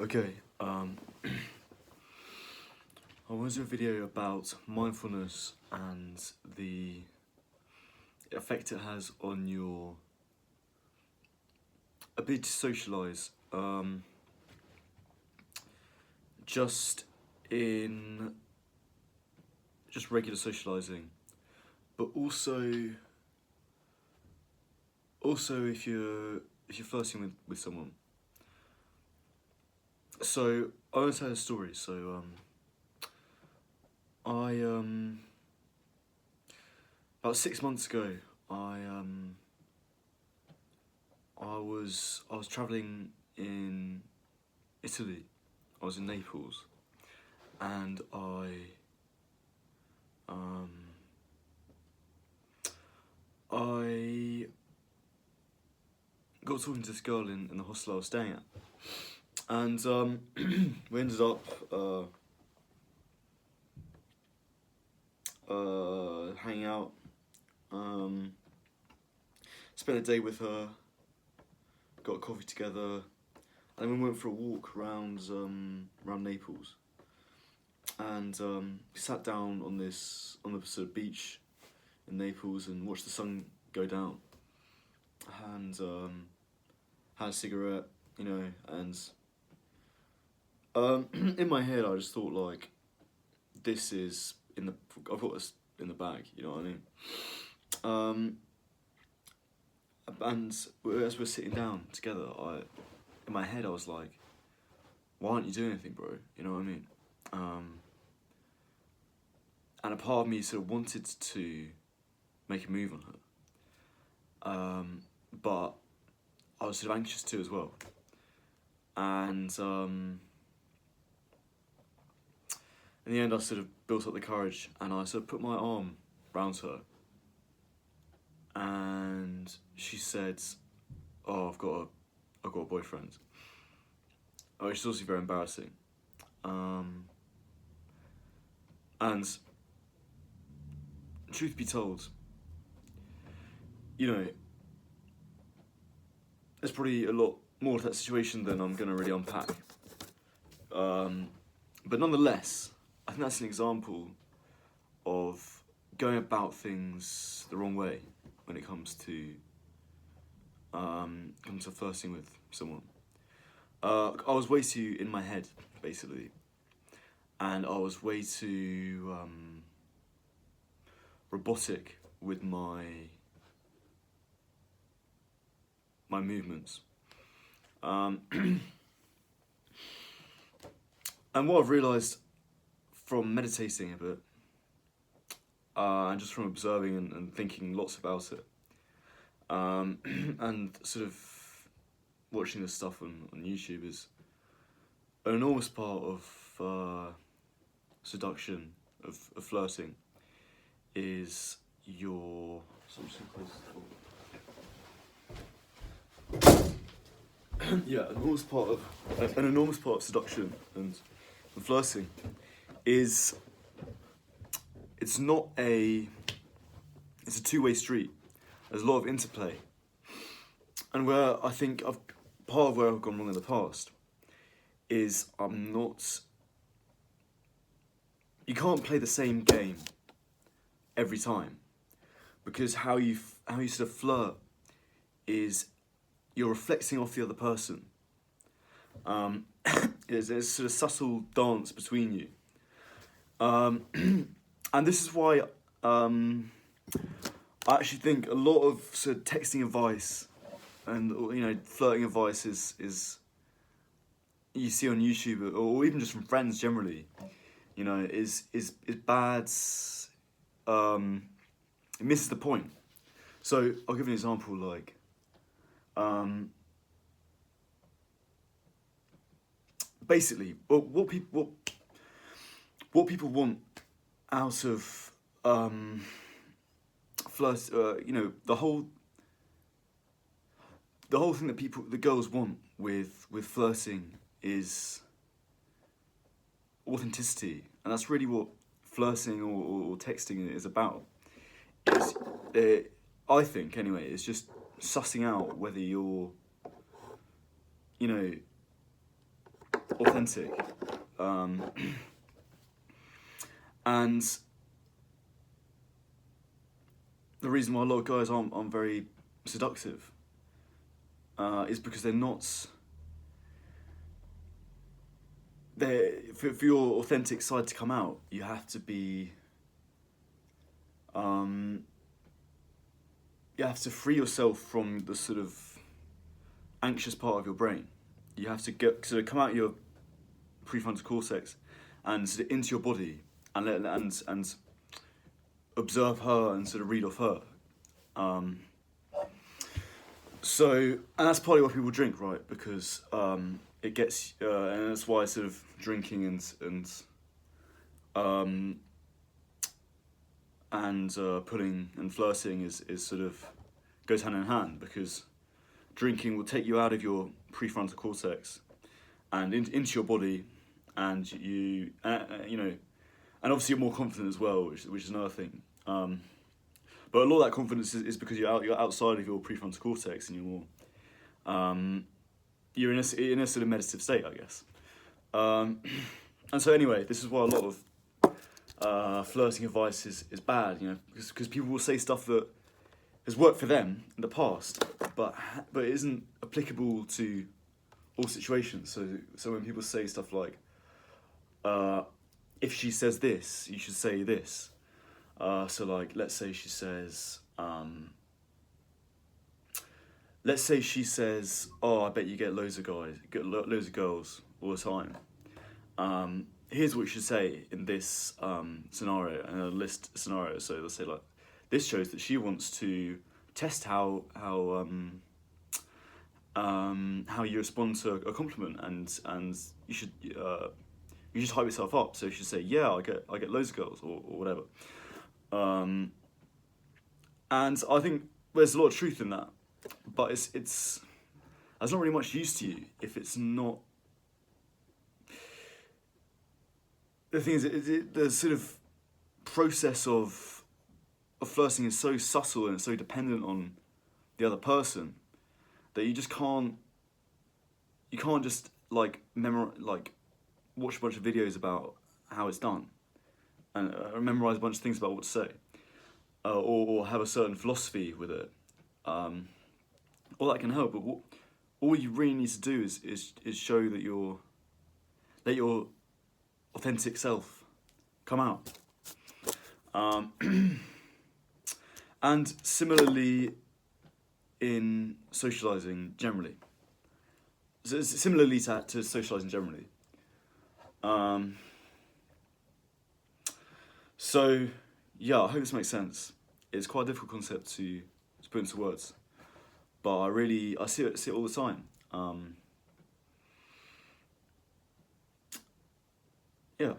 Okay, I want to do a video about mindfulness and the effect it has on your ability to socialise. Just in just regular socialising, but also if you're flirting with someone. So I want to tell a story. So I about 6 months ago, I was travelling in Italy. I was in Naples, and I got talking to this girl in the hostel I was staying at, and we ended up hanging out. Spent a day with her, got a coffee together, and then we went for a walk around Naples. And we sat down on the sort of beach in Naples and watched the sun go down. And had a cigarette, and in my head I just thought, like, this is I've got this in the bag, you know what I mean? And as we're sitting down together, in my head I was like, why aren't you doing anything, bro? You know what I mean? And a part of me sort of wanted to make a move on her, but I was sort of anxious too as well. And in the end, I sort of built up the courage, and I sort of put my arm round her, and she said, "Oh, I've got a boyfriend." Which is also very embarrassing. And truth be told, there's probably a lot more to that situation than I'm gonna really unpack. But nonetheless, I think that's an example of going about things the wrong way when it comes to flirting with someone. I was way too in my head, basically, and I was way too robotic with my movements. And what I've realised from meditating a bit, and just from observing and thinking lots about it, and sort of watching this stuff on YouTube, is an enormous part of seduction, of flirting, is your... So I'm just gonna close the door. Yeah, an enormous part of seduction and flirting is it's a two-way street. There's a lot of interplay, and where I think part of where I've gone wrong in the past is you can't play the same game every time, because how you sort of flirt is you're reflecting off the other person. There's a sort of subtle dance between you, and this is why I actually think a lot of sort of texting advice and flirting advice is you see on YouTube, or even just from friends generally, is bad. It misses the point. So I'll give an example, like, basically, what people want out of flirt, the whole thing that the girls want with flirting is authenticity, and that's really what flirting or texting is about. I think anyway, it's just sussing out whether you're authentic. And the reason why a lot of guys aren't very seductive is because they're not. For your authentic side to come out, you have to be. You have to free yourself from the sort of anxious part of your brain. You have to come out your prefrontal cortex and sort of into your body and observe her and sort of read off her. And that's partly why people drink, right? Because it gets, and that's why sort of drinking and pulling and flirting is sort of goes hand in hand, because drinking will take you out of your prefrontal cortex and into your body, and you know, and obviously you're more confident as well, which is another thing. But a lot of that confidence is because you're outside of your prefrontal cortex and you're in a sort of meditative state, I guess. And so anyway, this is why a lot of flirting advice is bad, you know, because people will say stuff that has worked for them in the past, but it isn't applicable to all situations. So when people say stuff like, if she says this, you should say this. So like, let's say she says, oh, I bet you get loads of girls all the time. Here's what you should say in this scenario, and a list scenarios. So they'll say like, this shows that she wants to test how you respond to a compliment, and you should hype yourself up. So you should say, yeah, I get loads of girls, or whatever. And I think there's a lot of truth in that, but it's not really much use to you if it's not. The thing is, the sort of process of flirting is so subtle and it's so dependent on the other person that you just can't. You can't just watch a bunch of videos about how it's done and memorize a bunch of things about what to say, or have a certain philosophy with it. All that can help, but all you really need to do is show that let your authentic self come out. And similarly in socialising generally. So similarly to socialising generally. So yeah, I hope this makes sense. It's quite a difficult concept to put into words, but I see it all the time. Yeah.